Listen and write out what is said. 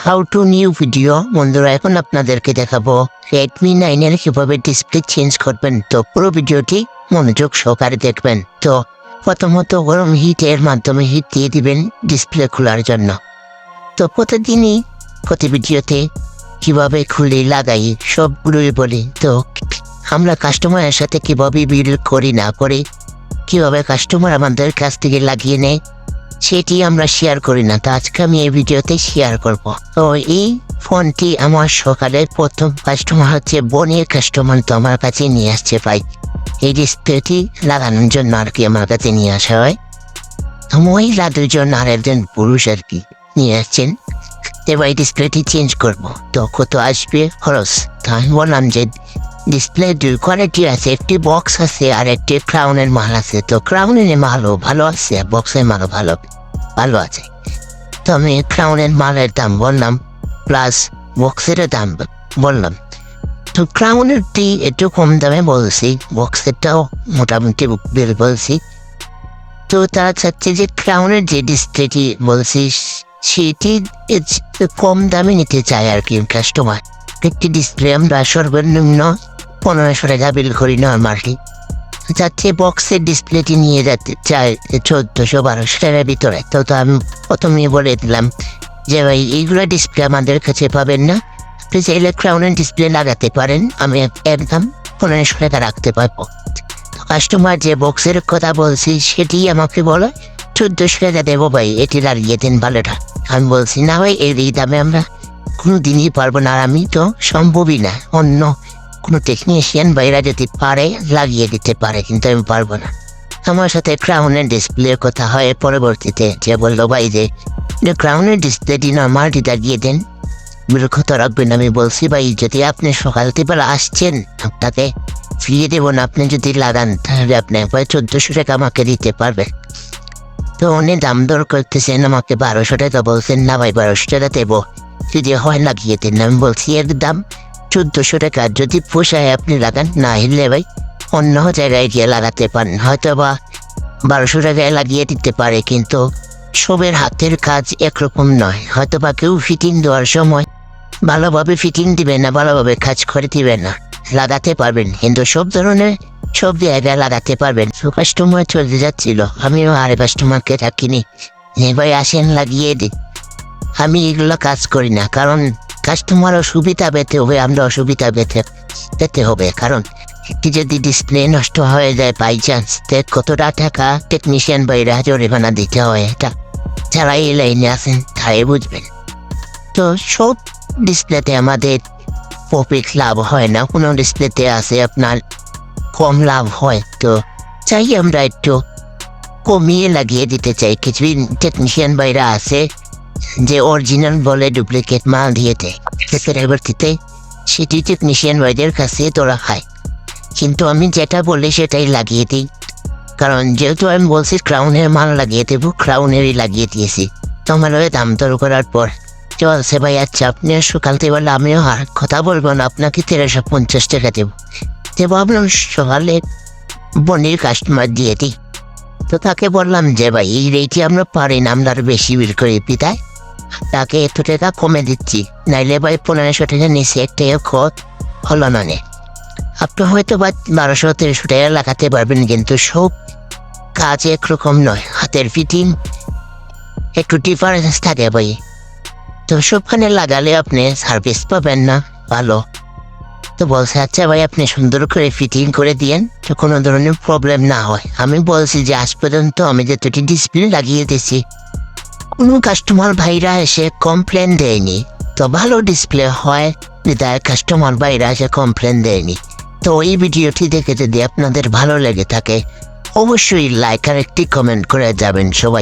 How to new video. বন্ধুরা, এখন আপনাদেরকে দেখাবো Redmi 9 এর কিভাবে ডিসপ্লে চেঞ্জ করবেন। তো পুরো ভিডিওটি মনোযোগ সহকারে দেখবেন। তো প্রথমত গরম হিটের মাধ্যমে হিট দিয়ে দিবেন ডিসপ্লে খোলার জন্য। তো প্রতিদিনই প্রতি ভিডিওতে কিভাবে খুলে লাগাই সবগুলোই বলি। তো আমরা কাস্টমারের সাথে কিভাবে বিল করি না করি, কিভাবে কাস্টমার আমাদের কাছ থেকে লাগিয়ে নেয় সেটি আমরা শেয়ার করি না। তো আজকে আমি এই ভিডিওতে শেয়ার করব। তো এই ফোনটি আমার সকালে প্রথম কাস্টমার হচ্ছে বোনের কাস্টমার, তো আমার কাছে নিয়ে আসছে ভাই এই ডিসপ্লেটি লাগানোর জন্য আর কি আমার কাছে নিয়ে আসা হয়। তো মহিলাদের জন্য আর একজন পুরুষ আর কি নিয়ে আসছেন। এবার এই ডিসপ্লেটি চেঞ্জ করব। তো কত আসবে খরচ? তো আমি বললাম যে ডিসপ্লে দুই কোয়ালিটি আছে, একটি বক্স আছে আর একটি ক্রাউনের মাল আছে। তো ক্রাউনের মালও ভালো আছে, বক্সের মালও ভালো আছে। তো আমি ক্রাউনের মালের দাম বললাম প্লাস বক্সের দাম বললাম। তো ক্রাউনেরটি একটু কম দামে বলছি, বক্সেরটাও মোটামুটি বের বলছি। তো তারা চাচ্ছে যে ক্রাউনের যে ডিসপ্লেটি বলছি সেটি কম দামে নিতে চায় আর কি কাস্টমার। একটি ডিসপ্লে আমরা সর্বনিম্ন 1500 টাকা বিল করি নর্মালি, যাচ্ছে বক্সের ডিসপ্লেটি নিয়ে যেতে চায় 1400-1200 টাকার ভিতরে। তো আমি প্রথমে বলে দিলাম যে ভাই এইগুলো ডিসপ্লে আমাদের কাছে পাবেন না, আপনি চাইলে ক্রাউনের ডিসপ্লে লাগাতে পারেন, আমি একদম 1500 টাকা রাখতে পারবো। তো কাস্টমার যে বক্সের কথা বলছি সেটি আমাকে বলে 1400 টাকা দেবো ভাই, এটি লাগিয়ে দিন ভালোটা। আমি বলছি না ভাই, এই দামে আমরা কোনো দিনই পারবো না, আর আমি তো সম্ভবই না, অন্য কোনো টেকনিশিয়ান বাইরা যদি পারে লাগিয়ে দিতে পারে, কিন্তু আমি পারবো না। আমার সাথে ক্রাউনের ডিসপ্লের কথা হয় পরবর্তীতে, যে বললো ভাই যে ক্রাউনের ডিসপ্লেটি নর্মালটি লাগিয়ে দেন, বিরক্ত রাখবেন। আমি বলছি ভাই যদি আপনি সকালবেলা আসছেন আপনাকে ফিরিয়ে দেবো না, আপনি যদি লাগান তাহলে আপনি প্রায় 1400 টাকা আমাকে দিতে পারবেন। তো উনি দাম দর করতেছেন, আমাকে 1200 টাকা বলছেন। না ভাই 1200 টাকা দেবো, যদি হয় লাগিয়ে দিন। আমি বলছি এর দাম 1400 টাকা, যদি পোষায় আপনি লাগান, না হলে ভাই অন্য জায়গায় গিয়ে লাগাতে পারেন, হয়তো বা 1200 টাকায় লাগিয়ে দিতে পারে, কিন্তু সবের হাতের কাজ একরকম নয়। হয়তো বা কেউ ফিটিং দেওয়ার সময় ভালোভাবে ফিটিং দিবে না, ভালোভাবে কাজ করে দিবে না, লাগাতে পারবেন কিন্তু সব জায়গায় লাগাতে পারবেন। তো কাস্টমার চলে যাচ্ছিল, আমিও আর কাস্টমারকে রাখিনি, ভাই আসেন লাগিয়ে দিই। আমি এগুলো কাজ করি না, কারণ কাস্টমারও সুবিধা পেতে হবে, আমরা অসুবিধা পেতে হবে। কারণ একটি যদি ডিসপ্লে নষ্ট হয়ে যায় বাই চান্স, কতটা টাকা টেকনিশিয়ান বাইরা জরিমানা দিতে হয়, এটা যারা এই লাইনে আছেন তাই বুঝবেন। তো সব ডিসপ্লেতে আমাদের প্রফিট লাভ হয় না, কোনো ডিসপ্লেতে আছে আপনার কম লাভ হয়। তো চাই আমরা একটু কমিয়ে লাগিয়ে দিতে চাই। কিছু টেকনিশিয়ান বাইরা আছে যে অরিজিনাল বলে ডুপ্লিকেট মাল দিয়ে দেয়, পরবর্তীতে সেটি টেকনিশিয়ান ভাইদের কাছে তোরা খায়। কিন্তু আমি যেটা বলি সেটাই লাগিয়ে দিই, কারণ যেহেতু আমি বলছি ক্রাউনের মাল লাগিয়ে দেবো, ক্রাউনেরই লাগিয়ে দিয়েছি। তোমার ওই দাম দর করার পর চলছে ভাই, আচ্ছা আপনি সকাল থেকে বললে আমিও আর কথা বলবো না, আপনাকে 1350 টাকা দেবো। ভাবলাম সকালে বোনের কাস্টমার দিয়ে দিই। তো তাকে বললাম যে ভাই এই রেটে আমরা পারি না, আমরা আরো বেশি বিল করি পিতায়, তাকে এত টাকা কমে দিচ্ছি, নাইলে ভাই 1500 টাকা নিচে একটা খত হলো না। আপনি হয়তো বা 1200-1300 টাকা লাগাতে পারবেন, কিন্তু সব কাজ একরকম নয়, হাতের ফিটিং একটু ডিফারেন্স থাকে ভাই। তো সবখানে লাগালে আপনি সার্ভিস পাবেন না ভালো। তো বলছে আচ্ছা ভাই আপনি সুন্দর করে ফিটিং করে দিয়েন, তো কোনো ধরনের প্রবলেম না হয়। আমি বলছি যে আজ পর্যন্ত আমি যতটি ডিসপ্লে লাগিয়ে দিয়েছি কোনো কাস্টমার ভাইরা এসে কমপ্লেন দেয়নি। তো ভালো ডিসপ্লে হয় বিদায় কাস্টমার ভাইরা এসে কমপ্লেন দেয়নি। তো এই ভিডিওটি দেখে যদি আপনাদের ভালো লেগে থাকে অবশ্যই লাইক আর একটি কমেন্ট করে যাবেন সবাই।